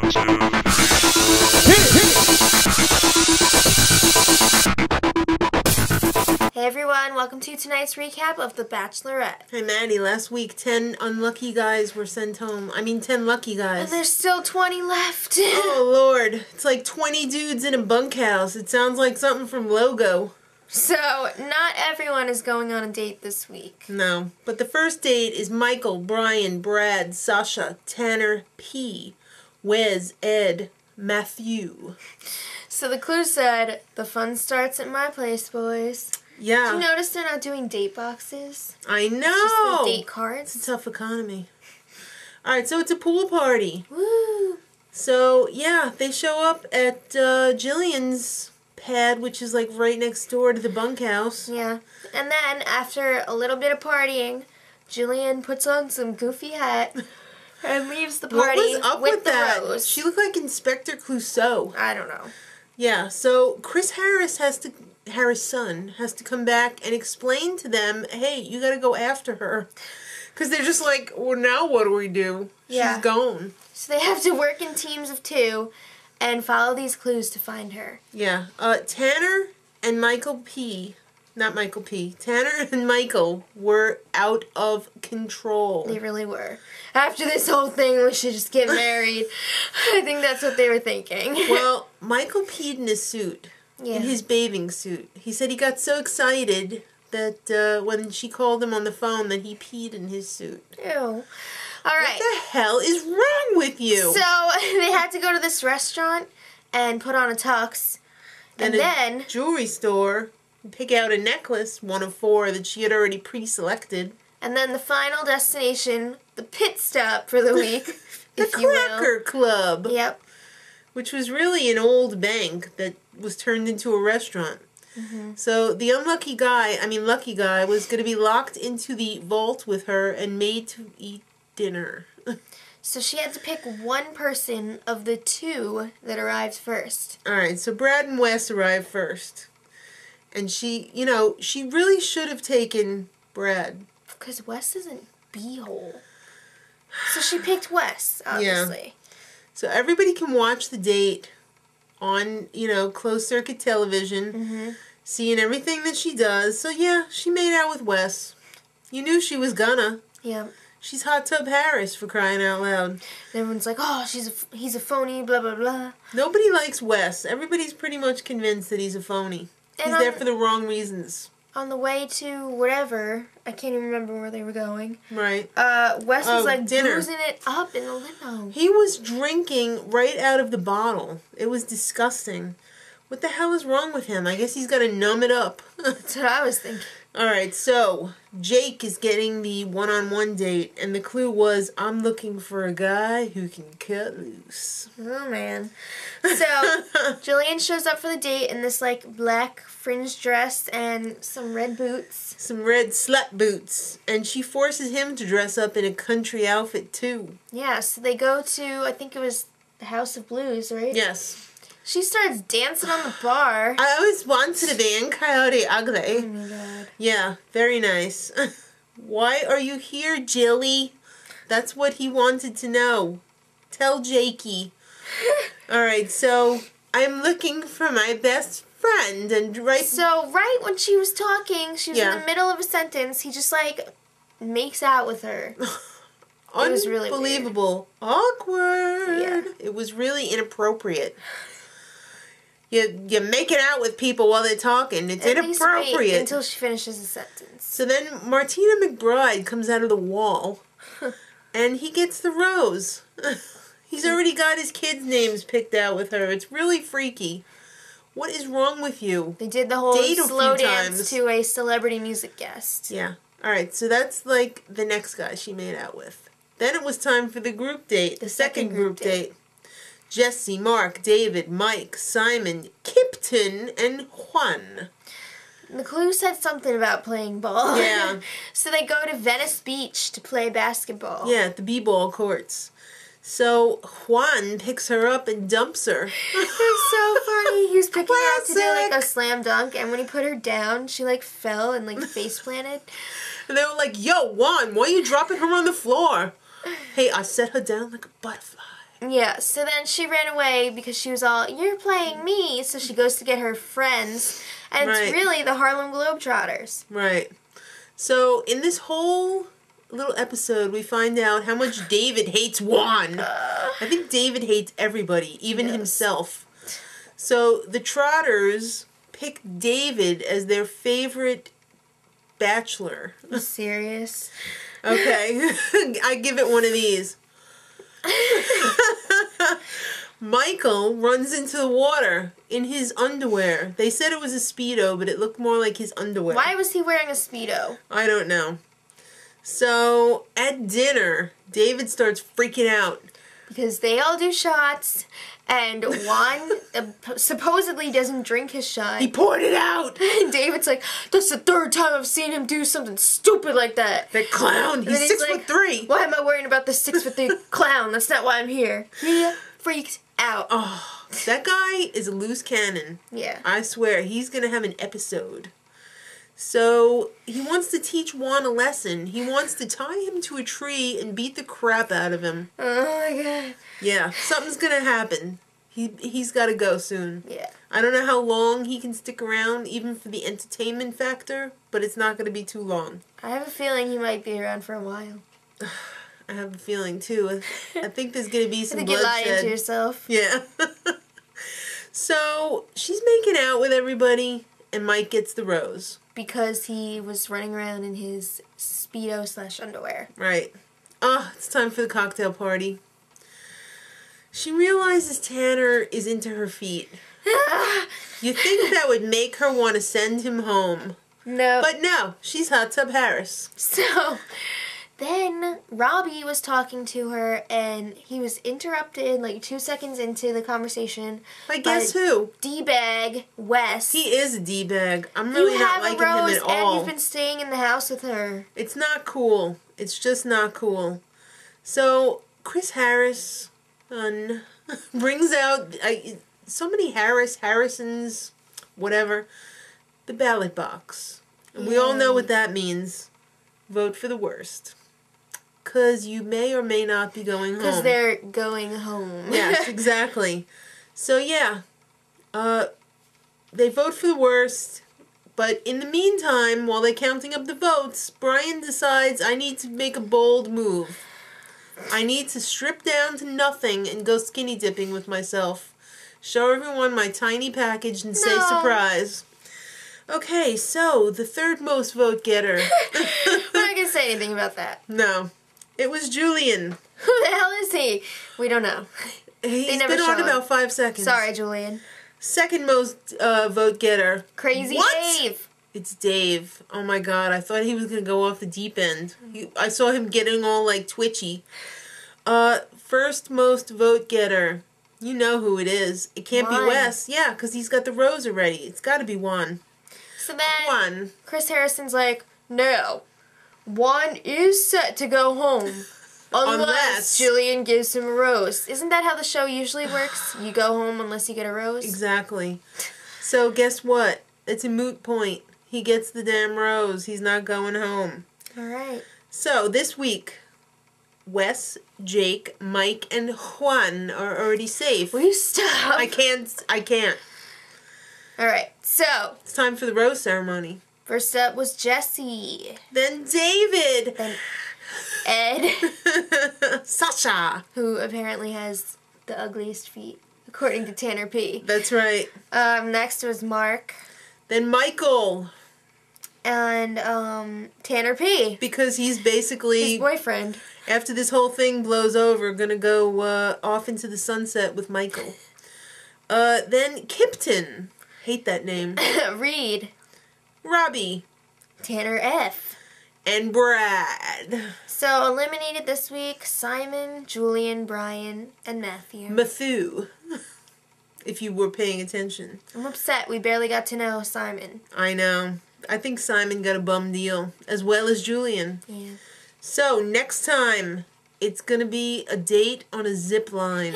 Hey everyone, welcome to tonight's recap of The Bachelorette. Hey Maddie, last week 10 unlucky guys were sent home. 10 lucky guys. And there's still 20 left. Oh Lord, it's like 20 dudes in a bunkhouse. It sounds like something from Logo. So, not everyone is going on a date this week. No, but the first date is Michael, Brian, Brad, Sasha, Tanner, P, Wes, Ed, Mathu. So the clue said, the fun starts at my place, boys. Yeah. Did you notice they're not doing date boxes? I know. Just the date cards. It's a tough economy. Alright, so it's a pool party. Woo! So, yeah, they show up at Jillian's pad, which is like right next door to the bunkhouse. Yeah. And then, after a little bit of partying, Jillian puts on some goofy hat and leaves the party what was up with the that? rose. She looked like Inspector Clouseau. I don't know. Yeah, so Chris Harris Harris' son has to come back and explain to them, hey, you gotta go after her. Because they're just like, well, now what do we do? Yeah. She's gone. So they have to work in teams of 2 and follow these clues to find her. Yeah. Tanner and Michael P. Not Michael P. Tanner and Michael were out of control. They really were. After this whole thing, we should just get married. I think that's what they were thinking. Well, Michael peed in his suit. Yeah. In his bathing suit. He said he got so excited that when she called him on the phone that he peed in his suit. Ew. All right. What the hell is wrong with you? So they had to go to this restaurant and put on a tux. And then jewelry store and pick out a necklace, one of 4 that she had already pre-selected. And then the final destination, the pit stop for the week, The if you will. Cracker Club. Yep. Which was really an old bank that was turned into a restaurant. Mm-hmm. So the lucky guy, was going to be locked into the vault with her and made to eat dinner. So she had to pick one person of the 2 that arrived first. Alright, so Brad and Wes arrived first. And she really should have taken Brad. Because Wes isn't B-hole. So she picked Wes, obviously. Yeah. So everybody can watch the date on, closed circuit television, seeing everything that she does. So yeah, she made out with Wes. You knew she was gonna. Yeah. She's Hot Tub Harris, for crying out loud. And everyone's like, oh, he's a phony, blah, blah, blah. Nobody likes Wes. Everybody's pretty much convinced that he's a phony. He's there for the wrong reasons. On the way to whatever, I can't even remember where they were going. Right. Wes was like dinner. boozing it up in the limo. He was drinking right out of the bottle. It was disgusting. What the hell is wrong with him? I guess he's got to numb it up. That's what I was thinking. Alright, so Jake is getting the one-on-one date, and the clue was, I'm looking for a guy who can cut loose. Oh, man. So, Jillian shows up for the date in this, black fringe dress and some red boots. Some red slut boots. And she forces him to dress up in a country outfit, too. Yeah, so they go to, I think it was the House of Blues, right? Yes. She starts dancing on the bar. I always wanted to be in Coyote Ugly. Oh, my God. Yeah, very nice. Why are you here, Jilly? That's what he wanted to know. Tell Jakey. Alright, so I'm looking for my best friend, and So, right when she was talking, she was in the middle of a sentence, he just, makes out with her. It was really unbelievable. Awkward. Yeah. It was really inappropriate. You're making out with people while they're talking. It's inappropriate. Least wait until she finishes the sentence. So then Martina Mc Bride comes out of the wall, and he gets the rose. He's already got his kids' names picked out with her. It's really freaky. What is wrong with you? They did the whole slow dance to a celebrity music guest. Yeah. Alright, so that's the next guy she made out with. Then it was time for the group date. The second group date. Jesse, Mark, David, Mike, Simon, Kiptyn, and Juan. The clue said something about playing ball. Yeah. So they go to Venice Beach to play basketball. Yeah, at the b-ball courts. So Juan picks her up and dumps her. It's so funny. He was picking her up to do a slam dunk, and when he put her down, she fell and face planted. And they were like, yo, Juan, why are you dropping her on the floor? Hey, I set her down like a butterfly. Yeah, so then she ran away because she was all, you're playing me. So she goes to get her friends. And it's really the Harlem Globetrotters. Right. So in this whole little episode, we find out how much David hates Juan. I think David hates everybody, even himself. So the Trotters pick David as their favorite bachelor. Are you serious? Okay. I give it one of these. Michael runs into the water in his underwear. They said it was a speedo, but it looked more like his underwear. Why was he wearing a speedo? I don't know. So, at dinner, David starts freaking out. Because they all do shots, and Juan supposedly doesn't drink his shot. He poured it out! And David's like, that's the third time I've seen him do something stupid like that. That clown, he's 6'3". Why am I worrying about this 6'3" clown? That's not why I'm here. He freaked out. Oh, that guy is a loose cannon. Yeah. I swear, he's gonna have an episode. So, he wants to teach Juan a lesson. He wants to tie him to a tree and beat the crap out of him. Oh my god. Yeah, something's gonna happen. He's gotta go soon. Yeah. I don't know how long he can stick around, even for the entertainment factor, but it's not gonna be too long. I have a feeling he might be around for a while. I have a feeling, too. I think there's gonna be some I think you're bloodshed. lying to yourself. Yeah. So, she's making out with everybody, and Mike gets the rose. Because he was running around in his speedo / underwear. Right. Oh, it's time for the cocktail party. She realizes Tanner is into her feet. You think that would make her want to send him home. No. But no, she's Hot Tub Harris. So, then Robbie was talking to her, and he was interrupted like 2 seconds into the conversation. I guess who? D-bag Wes. He is a D-bag. I'm really not liking him at all. And you've been staying in the house with her. It's not cool. It's just not cool. So, Chris Harris brings out so many Harrisons, whatever, the ballot box. And we all know what that means. Vote for the worst. Because you may or may not be going home. Because they're going home. Yes, exactly. So, yeah. They vote for the worst. But in the meantime, while they're counting up the votes, Brian decides, I need to make a bold move. I need to strip down to nothing and go skinny dipping with myself. Show everyone my tiny package and say surprise. Okay, so the third most vote getter. I'm not going to say anything about that. No. It was Julian. Who the hell is he? We don't know. He's been on about 5 seconds. Sorry, Julian. Second most vote getter. Crazy Dave. It's Dave. Oh my god, I thought he was going to go off the deep end. I saw him getting all like twitchy. First most vote getter. You know who it is. It can't Juan. be Wes. Yeah, because he's got the rose already. It's got to be Juan. So then Juan. Chris Harrison's like, no. Juan is set to go home. Unless Jillian gives him a rose. Isn't that how the show usually works? You go home unless you get a rose? Exactly. So guess what? It's a moot point. He gets the damn rose. He's not going home. Alright. So this week, Wes, Jake, Mike, and Juan are already safe. Will you stop? I can't. Alright, so. It's time for the rose ceremony. First up was Jesse. Then David. Then Ed. Sasha. Who apparently has the ugliest feet, according to Tanner P. That's right. Next was Mark. Then Michael. And Tanner P. Because he's basically... his boyfriend. After this whole thing blows over, gonna go off into the sunset with Michael. Then Kiptyn. Hate that name. Reed. Robbie. Tanner F. And Brad. So, eliminated this week, Simon, Julian, Brian, and Matthew. Mathu. If you were paying attention. I'm upset. We barely got to know Simon. I know. I think Simon got a bum deal. As well as Julian. Yeah. So, next time, it's gonna be a date on a zip line.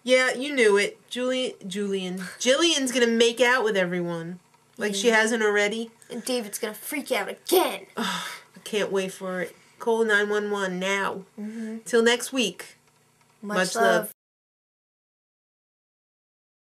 Yeah, you knew it. Jillian's gonna make out with everyone. Like she hasn't already. And David's gonna freak out again. Oh, I can't wait for it. Call 911 now. Till next week. Much love.